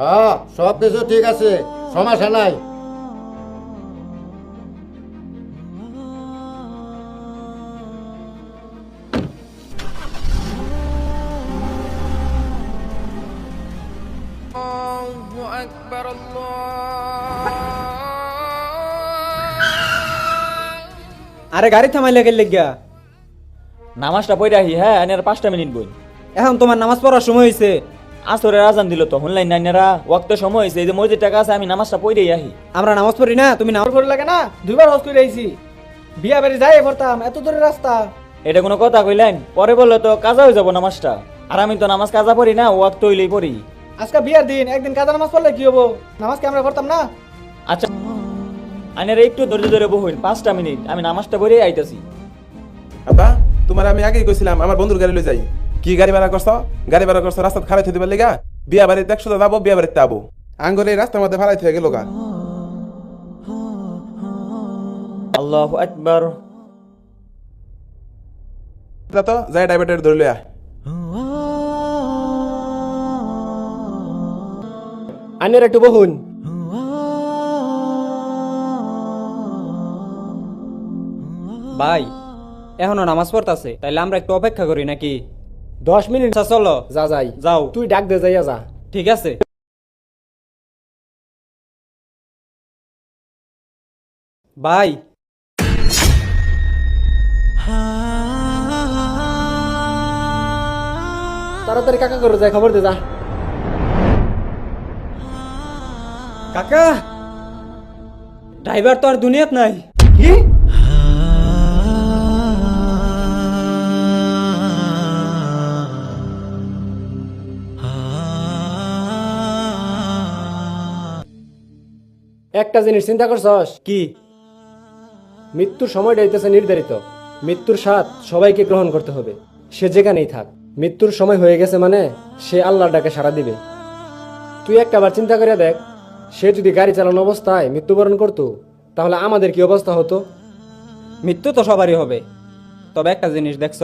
হ্যাঁ, সব কিছু ঠিক আছে, সমস্যা নাই। আরে গাড়ি থামাইলে গেলে গিয়া নামাজটা পড়ে আহি, হ্যাঁ আর 5টা মিনিট বই। এখন তোমার নামাজ পড়ার সময় হয়েছে। আসরের আজান দিল তো হনলাইন নাইনারা ওয়াক্ত সময় হয়েছে, এই যে মসজিদ টাকা আছে আমি নামাজটা পড়েই আহি। আমরা নামাজ পড়ি না, তুমি নামাজ পড়ি লাগে না? দুইবার হজ করে আইছি, বিয়া বাড়ি যাই পড়তাম, এত দূরের রাস্তা। এটা কোনো কথা কইলেন? পরে বললে তো কাজা হয়ে যাবো নামাজটা। আর আমি তো নামাজ কাজা পড়ি না, ওয়াক্ত হইলেই পড়ি। আজকে বিয়ার দিন, একদিন কাজা নামাজ পড়লে কি হবো? নামাজ কি আমরা করতাম না? আচ্ছা আইনারা একটু ধৈর্য ধরে বহুন, 5টা মিনিট আমি নামাজটা পড়েই আইতাছি। আব্বা, তোমার আমি আগেই কইছিলাম আমার বন্ধুর গাড়ি লই যাই। কি গাড়ি ভাড়া করছো? গাড়ি ভাড়া করছো রাস্তা খারাপ হইতে পারলে গা? বিয়া বাড়িতে 100 যাবো, বিয়া বাড়িতে আবো। আঙ্গুর এই রাস্তার মধ্যে ভাড়াই থেকে গেল গা। আল্লাহু আকবার। তো যাই ড্রাইভারটা ধরে লইয়া। আনের একটু বহুন। ভাই এখনো নামাজ পড়তাছে, তাইলে আমরা একটু অপেক্ষা করি নাকি? 10 মিনিট। চলো যা যাই, যাও। তুই ডাক দে যাইয়া যা। ঠিক আছে। ভাই তাড়াতাড়ি কাকা করে যায়, খবর দে যা। কাকা, ড্রাইভার তো আর দুনিয়াত নাই। কি? একটা জিনিস চিন্তা করছস? কি? মৃত্যুর সময়টা হইতেছে নির্ধারিত। মৃত্যুর স্বাদ সবাইকে গ্রহণ করতে হবে, সে যেখানেই থাক। মৃত্যুর সময় হয়ে গেছে মানে সে আল্লাহর ডাকে সাড়া দিবে। তুই একটাবার চিন্তা করে দেখ, সে যদি গাড়ি চালানো অবস্থায় মৃত্যুবরণ করতো, তাহলে আমাদের কি অবস্থা হতো? মৃত্যু তো সবারই হবে, তবে একটা জিনিস দেখছ,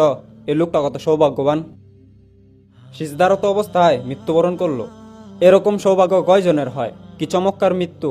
এই লোকটা কত সৌভাগ্যবান। সিজদারত অবস্থায় মৃত্যুবরণ করলো। এরকম সৌভাগ্য কয়জনের হয়? কি চমৎকার মৃত্যু!